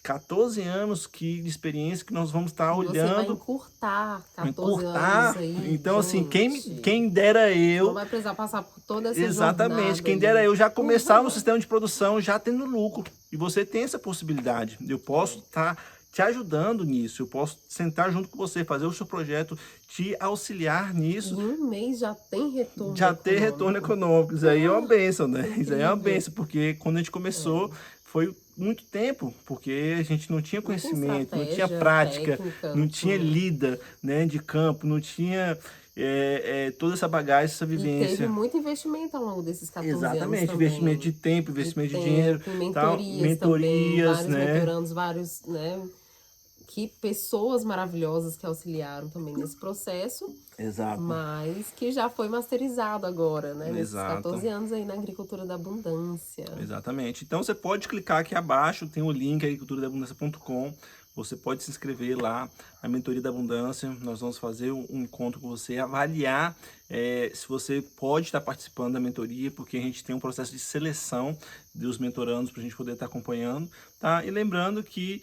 14 anos de experiência que nós vamos estar olhando. Você vai encurtar 14 anos aí. Então, gente, assim, quem dera eu... Não vai precisar passar por toda essa Exatamente, quem dera eu já começar no sistema de produção já tendo lucro. E você tem essa possibilidade. Eu posso estar te ajudando nisso. Eu posso sentar junto com você, fazer o seu projeto, te auxiliar nisso. Em um mês já tem retorno econômico. Tem retorno econômico. Isso aí é uma bênção, né? Isso aí é uma bênção, porque quando a gente começou, foi muito tempo, porque a gente não tinha conhecimento, não tinha prática, técnica, não tinha lida, né, de campo, não tinha toda essa bagagem, essa vivência. E teve muito investimento ao longo desses 14 anos. Exatamente, investimento de tempo, investimento de dinheiro, mentorias também, né? Vários mentorandos, vários, né? Que pessoas maravilhosas que auxiliaram também nesse processo. Exato. Mas que já foi masterizado agora, né? Nesses 14 anos aí na agricultura da abundância. Exatamente. Então você pode clicar aqui abaixo, tem o link agriculturadabundância.com. você pode se inscrever lá na Mentoria da Abundância. Nós vamos fazer um encontro com você, avaliar se você pode estar participando da mentoria, porque a gente tem um processo de seleção dos mentorandos para a gente poder estar acompanhando, tá? E lembrando que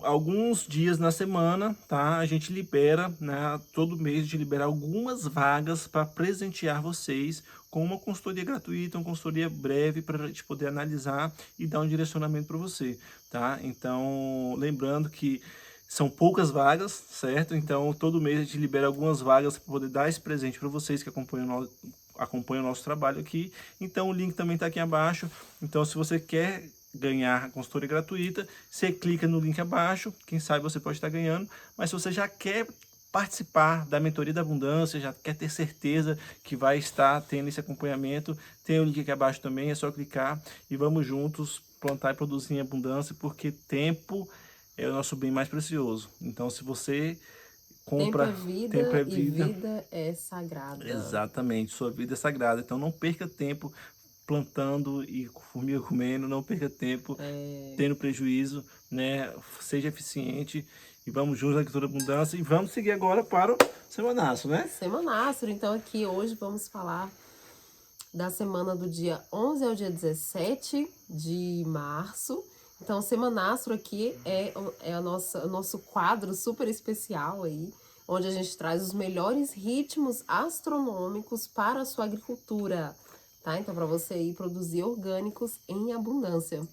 alguns dias na semana, tá? A gente libera, né? Todo mês a gente libera algumas vagas para presentear vocês com uma consultoria gratuita, uma consultoria breve para a gente poder analisar e dar um direcionamento para você, tá? Então, lembrando que são poucas vagas, certo? Então, todo mês a gente libera algumas vagas para poder dar esse presente para vocês que acompanham o nosso trabalho aqui. Então, o link também está aqui abaixo. Então, se você quer ganhar a consultoria gratuita, você clica no link abaixo, quem sabe você pode estar ganhando, mas se você já quer participar da Mentoria da Abundância, já quer ter certeza que vai estar tendo esse acompanhamento, tem o link aqui abaixo também, é só clicar e vamos juntos plantar e produzir em abundância, porque tempo é o nosso bem mais precioso. Então, se você compra... Tempo é vida e vida é sagrada. Exatamente, sua vida é sagrada, então não perca tempo plantando e formiga comendo, não perca tempo tendo prejuízo, né? Seja eficiente e vamos juntos na Agricultura Abundância e vamos seguir agora para o Semanastro, né? Semanastro, então aqui hoje vamos falar da semana do dia 11 ao dia 17 de março. Então, o Semanastro aqui é o nosso quadro super especial aí, onde a gente traz os melhores ritmos astronômicos para a sua agricultura, tá? Então, para você aí produzir orgânicos em abundância.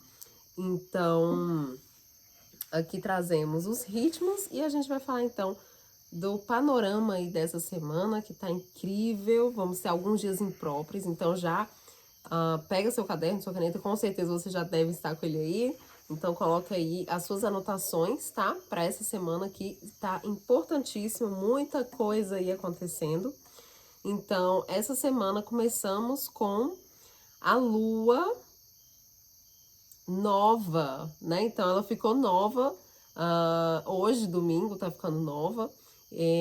Então, aqui trazemos os ritmos e a gente vai falar, então, do panorama aí dessa semana, que tá incrível. Vamos ter alguns dias impróprios, então já pega seu caderno, sua caneta, com certeza você já deve estar com ele aí. Então, coloca aí as suas anotações, tá? Para essa semana que tá importantíssimo, muita coisa aí acontecendo. Então, essa semana começamos com a lua nova, né? Então, ela ficou nova, hoje, domingo, tá ficando nova.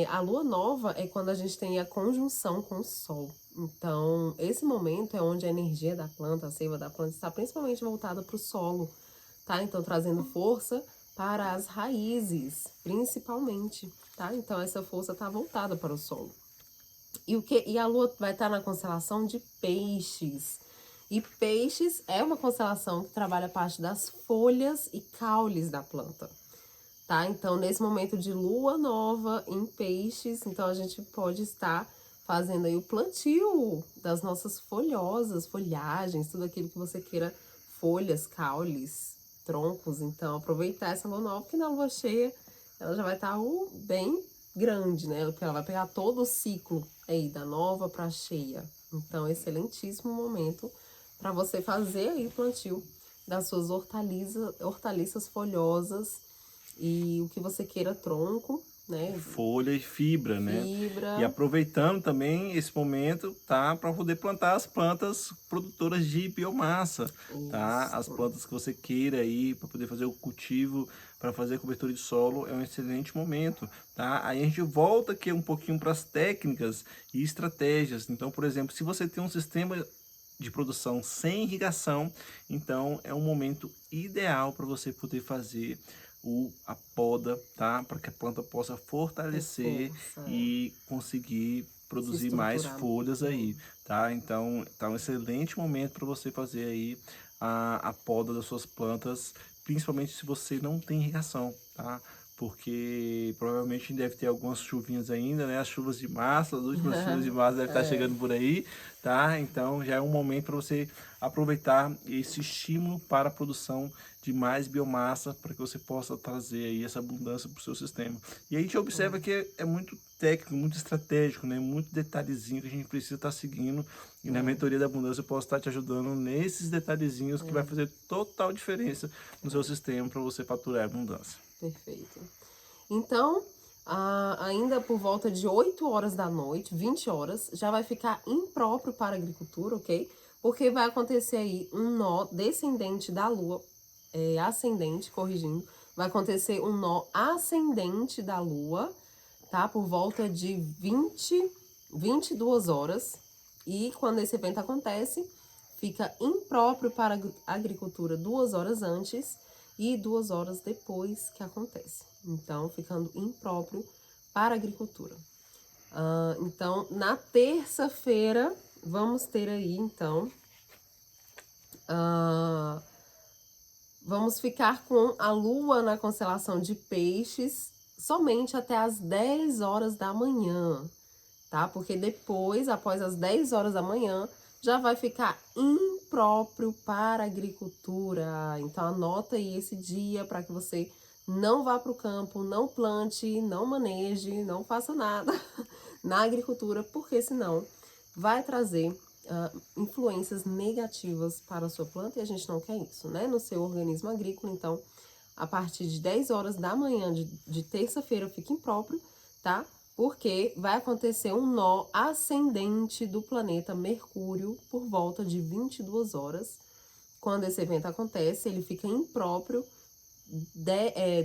A lua nova é quando a gente tem a conjunção com o sol. Então, esse momento é onde a energia da planta, a seiva da planta, está principalmente voltada para o solo, tá? Então, trazendo força para as raízes, principalmente, tá? Então, essa força tá voltada para o solo. E a lua vai estar na constelação de Peixes. E Peixes é uma constelação que trabalha a parte das folhas e caules da planta, tá? Então, nesse momento de lua nova em Peixes, então a gente pode estar fazendo aí o plantio das nossas folhagens, tudo aquilo que você queira, folhas, caules, troncos. Então, aproveitar essa lua nova, porque na lua cheia ela já vai estar bem grande, né? Porque ela vai pegar todo o ciclo aí, da nova para cheia. Então, excelentíssimo momento para você fazer aí o plantio das suas hortaliças folhosas e o que você queira, tronco, né? Folha e fibra, né? Fibra. E aproveitando também esse momento, tá? Para poder plantar as plantas produtoras de biomassa, tá? As plantas que você queira aí, para poder fazer o cultivo, para fazer a cobertura de solo, é um excelente momento, tá? Aí a gente volta aqui um pouquinho para as técnicas e estratégias. Então, por exemplo, se você tem um sistema de produção sem irrigação, então é um momento ideal para você poder fazer a poda, tá? Para que a planta possa fortalecer e conseguir produzir mais folhas aí, tá? Então, tá um excelente momento para você fazer aí a poda das suas plantas, principalmente se você não tem irrigação, tá? Porque provavelmente deve ter algumas chuvinhas ainda, né? As chuvas de março, as últimas chuvas de março devem estar chegando por aí, tá? Então já é um momento para você aproveitar esse estímulo para a produção de mais biomassa, para que você possa trazer aí essa abundância para o seu sistema. E a gente observa que é muito técnico, muito estratégico, né? Muito detalhezinho que a gente precisa estar seguindo. E na Mentoria da Abundância eu posso estar te ajudando nesses detalhezinhos que vai fazer total diferença no seu sistema para você faturar a abundância. Perfeito. Então, ainda por volta de 8 horas da noite, 20 horas, já vai ficar impróprio para a agricultura, ok? Porque vai acontecer aí um nó descendente da lua, ascendente, corrigindo, vai acontecer um nó ascendente da lua, tá? Por volta de 22 horas. E quando esse evento acontece, fica impróprio para a agricultura 2 horas antes. e 2 horas depois que acontece. Então, ficando impróprio para a agricultura. Então, na terça-feira, vamos ter aí, então, vamos ficar com a Lua na constelação de Peixes somente até as 10 horas da manhã, tá? Porque depois, após as 10 horas da manhã, já vai ficar impróprio para a agricultura. Então, anota aí esse dia para que você não vá para o campo, não plante, não maneje, não faça nada na agricultura, porque senão vai trazer influências negativas para a sua planta e a gente não quer isso, né? No seu organismo agrícola. Então, a partir de 10 horas da manhã de terça-feira fica impróprio, tá? Porque vai acontecer um nó ascendente do planeta Mercúrio por volta de 22 horas. Quando esse evento acontece, ele fica impróprio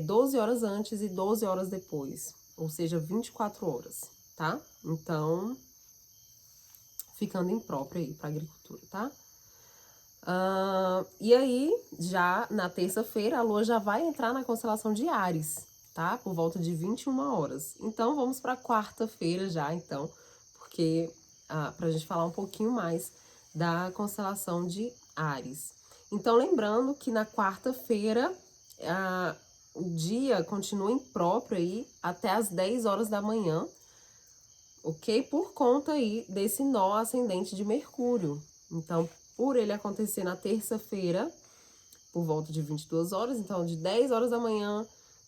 12 horas antes e 12 horas depois, ou seja, 24 horas, tá? Então, ficando impróprio aí para a agricultura, tá? E aí, já na terça-feira, a Lua já vai entrar na constelação de Áries, tá? Por volta de 21 horas. Então, vamos para quarta-feira já, então, porque para a gente falar um pouquinho mais da constelação de Áries. Então, lembrando que na quarta-feira, o dia continua impróprio aí até as 10 horas da manhã, ok? Por conta aí desse nó ascendente de Mercúrio. Então, por ele acontecer na terça-feira, por volta de 22 horas, então de 10 horas da manhã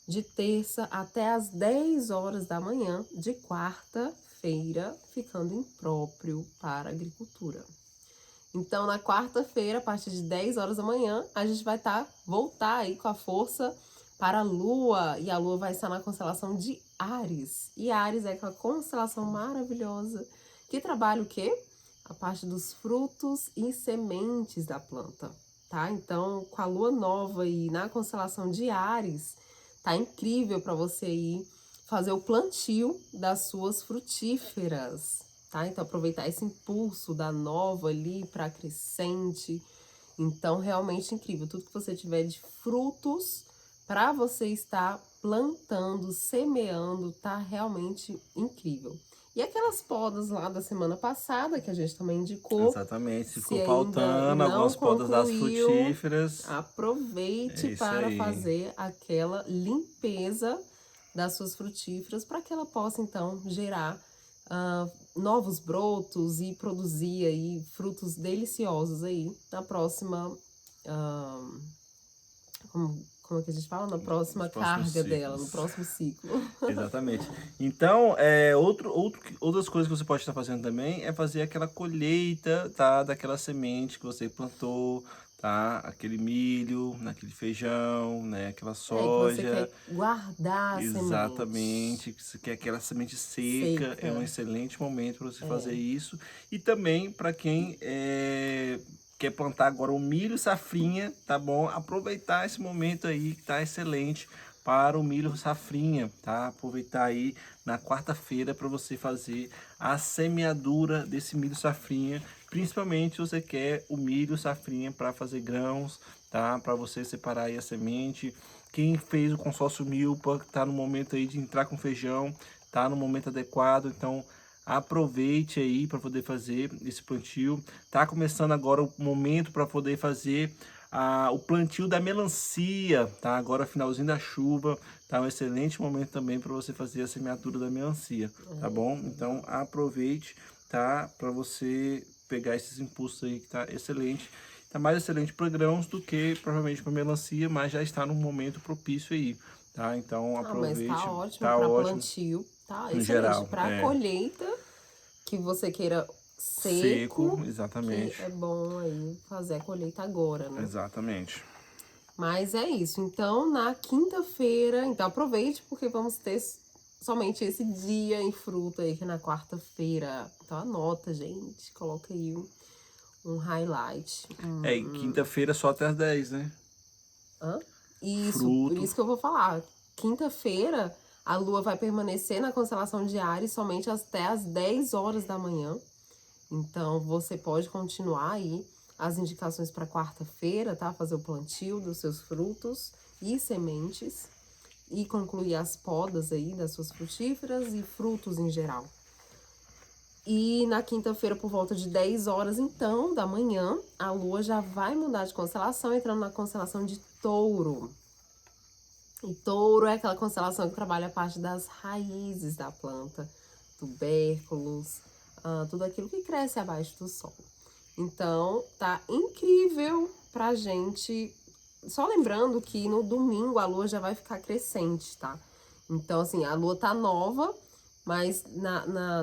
de terça até as 10 horas da manhã de quarta-feira, ficando impróprio para a agricultura. Então, na quarta-feira, a partir de 10 horas da manhã, a gente vai voltar aí com a força para a Lua, e a Lua vai estar na constelação de Áries. E Áries é aquela constelação maravilhosa que trabalha o quê? A parte dos frutos e sementes da planta, tá? Então, com a Lua nova aí na constelação de Áries, tá incrível para você aí fazer o plantio das suas frutíferas, tá? Então, aproveitar esse impulso da nova ali para crescente. Então, realmente incrível. Tudo que você tiver de frutos para você estar plantando, semeando, tá realmente incrível. E aquelas podas lá da semana passada, que a gente também indicou. Exatamente, Se ficou ainda faltando não algumas podas das concluiu, frutíferas. É aproveite isso para aí. fazer aquela limpeza das suas frutíferas para que ela possa, então, gerar novos brotos e produzir aí frutos deliciosos aí na próxima, como é que a gente fala? Na próxima Nos próximos carga dela, no ciclos. próximo ciclo. Exatamente. Então, outras coisas que você pode estar fazendo também é fazer aquela colheita, tá? Daquela semente que você plantou, tá? Aquele milho, aquele feijão, né? Aquela É que você soja. quer guardar a semente Exatamente, que você quer aquela semente seca, é um seca. excelente momento para você fazer isso. E também para quem quer plantar agora o milho safrinha, tá bom? Aproveitar esse momento aí que tá excelente para o milho safrinha, tá? Aproveitar aí na quarta-feira para você fazer a semeadura desse milho safrinha, principalmente se você quer o milho safrinha para fazer grãos, tá? Para você separar aí a semente. Quem fez o consórcio Milpa está no momento aí de entrar com feijão, tá no momento adequado, então aproveite aí para poder fazer esse plantio. Tá começando agora o momento para poder fazer o plantio da melancia, tá? Agora finalzinho da chuva, tá um excelente momento também para você fazer a semeadura da melancia, tá bom? Então aproveite, tá? Para você pegar esses impulsos aí que tá excelente. Tá mais excelente para grãos do que provavelmente para melancia, mas já está num momento propício aí, tá? Então Mas tá aproveite, ótimo tá para ótimo plantio, tá no excelente. geral, Para colheita, que você queira seco, seco, que exatamente, é bom aí fazer a colheita agora, né? exatamente. Mas é isso. Então, na quinta-feira, então aproveite porque vamos ter somente esse dia em fruta aí, que é na quarta-feira. Então anota, gente, coloca aí um highlight. E quinta-feira só até as 10, né? Isso, por Fruto, isso que eu vou falar. Quinta-feira, a Lua vai permanecer na constelação de Áries somente até as 10 horas da manhã. Então, você pode continuar aí as indicações para quarta-feira, tá? Fazer o plantio dos seus frutos e sementes e concluir as podas aí das suas frutíferas e frutos em geral. E na quinta-feira, por volta de 10 horas, então, da manhã, a lua já vai mudar de constelação, entrando na constelação de Touro. E Touro é aquela constelação que trabalha a parte das raízes da planta, tubérculos, tudo aquilo que cresce abaixo do solo. Então, tá incrível pra gente. Só lembrando que no domingo a lua já vai ficar crescente, tá? Então, assim, a lua tá nova, mas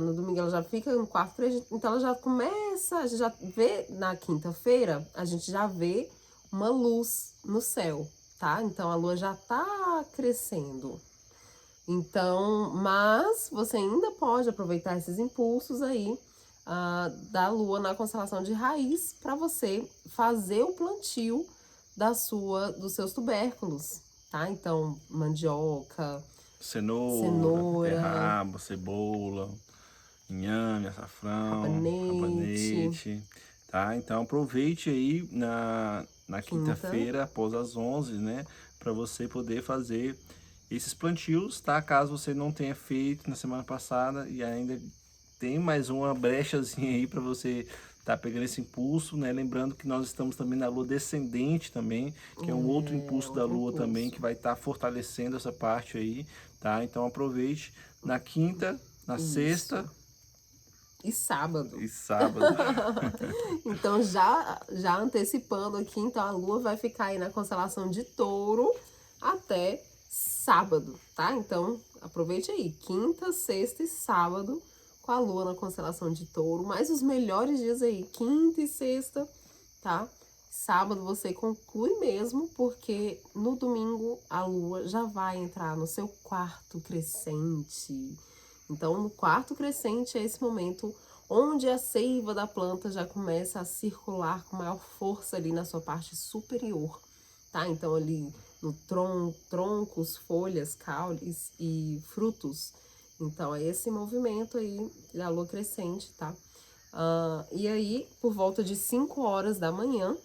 no domingo ela já fica no quarto crescente, então ela já começa, a gente já vê na quinta-feira, a gente já vê uma luz no céu, tá? Então a lua já tá crescendo. Então, mas você ainda pode aproveitar esses impulsos aí da lua na constelação de raiz para você fazer o plantio dos seus tubérculos, tá? Então, mandioca, Cenoura, cenoura, beterraba, cebola, inhame, açafrão, rabanete, rabanete, tá? Então aproveite aí na quinta. quinta-feira, após as 11, né? Para você poder fazer esses plantios, tá? Caso você não tenha feito na semana passada e ainda tem mais uma brechazinha aí para você tá pegando esse impulso, né? Lembrando que nós estamos também na lua descendente também, que é um outro impulso da Outro lua também, impulso. que vai estar fortalecendo essa parte aí, tá? Então aproveite na quinta, na Isso. sexta E sábado. e sábado. Então, já antecipando aqui, então a lua vai ficar aí na constelação de Touro até sábado, tá? Então, aproveite aí, quinta, sexta e sábado com a lua na constelação de Touro, mas os melhores dias aí, quinta e sexta, tá? Sábado você conclui mesmo, porque no domingo a lua já vai entrar no seu quarto crescente. Então, no quarto crescente é esse momento onde a seiva da planta já começa a circular com maior força ali na sua parte superior, tá? Então, ali no troncos, folhas, caules e frutos. Então, é esse movimento aí da lua crescente, tá? E aí, por volta de 5 horas da manhã,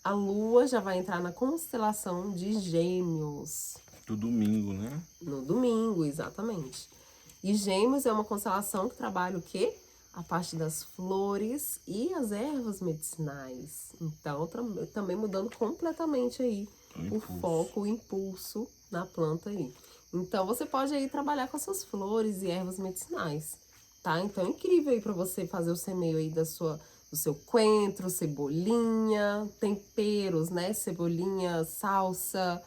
a lua já vai entrar na constelação de Gêmeos. Do domingo, né? No domingo, exatamente. E Gêmeos é uma constelação que trabalha o quê? A parte das flores e as ervas medicinais. Então, também mudando completamente aí o foco, o impulso na planta aí. Então, você pode aí trabalhar com essas flores e ervas medicinais, tá? Então, é incrível aí para você fazer o semeio aí do seu coentro, cebolinha, temperos, né? Cebolinha, salsa,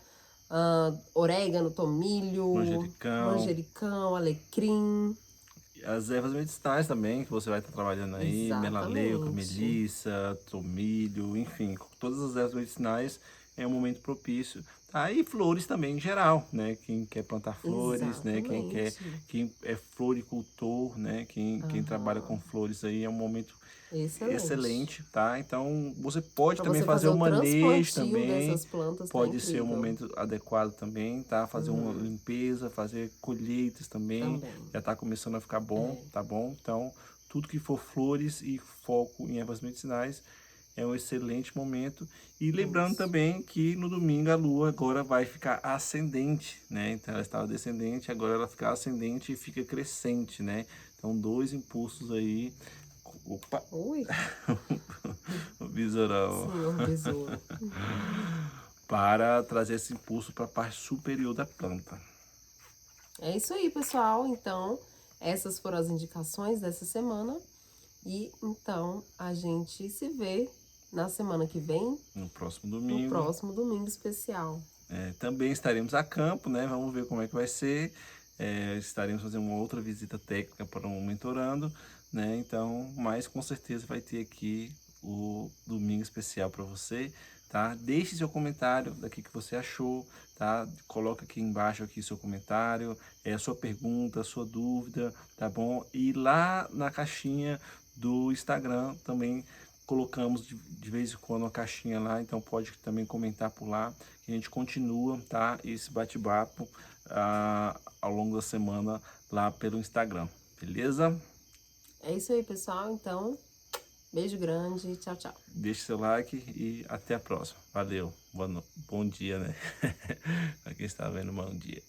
orégano, tomilho, Manjericão. manjericão, alecrim. As ervas medicinais também, que você vai estar trabalhando aí, melaleuca, Exatamente. melissa, tomilho, enfim, todas as ervas medicinais é um momento propício. Tá? E flores também em geral, né? Quem quer plantar flores, né? Exatamente. Quem é floricultor, né? Quem trabalha com Aham. flores aí é um momento Excelente. excelente, tá? Então você pode Para também você fazer fazer o o manejo transplantio também, dessas plantas, tá pode ser o incrível. momento adequado também, tá? Fazer uma limpeza, fazer colheitas também, Também. já tá começando a ficar bom, É. tá bom? Então, tudo que for flores e foco em ervas medicinais é um excelente momento. E lembrando Isso. também que no domingo a lua agora vai ficar ascendente, né? Então ela estava descendente, agora ela fica ascendente e fica crescente, né? Então, dois impulsos aí. Opa! Ui, O besourão. senhor besouro. Para trazer esse impulso para a parte superior da planta. É isso aí, pessoal. Então, essas foram as indicações dessa semana. E então a gente se vê na semana que vem, No próximo no domingo. próximo domingo especial. Também estaremos a campo, né? Vamos ver como é que vai ser. Estaremos fazendo uma outra visita técnica para um mentorando, né? Então, mas com certeza vai ter aqui o domingo especial para você, tá? Deixe seu comentário daqui que você achou, tá? Coloca aqui embaixo aqui seu comentário, a sua pergunta, a sua dúvida, tá bom? E lá na caixinha do Instagram também colocamos de vez em quando uma caixinha lá, então pode também comentar por lá, que a gente continua, tá? Esse bate-papo ao longo da semana lá pelo Instagram, beleza? É isso aí, pessoal. Então, Beijo grande, tchau, tchau. Deixe seu like e até a próxima. Valeu. Bom dia, né? Pra quem está vendo, bom dia.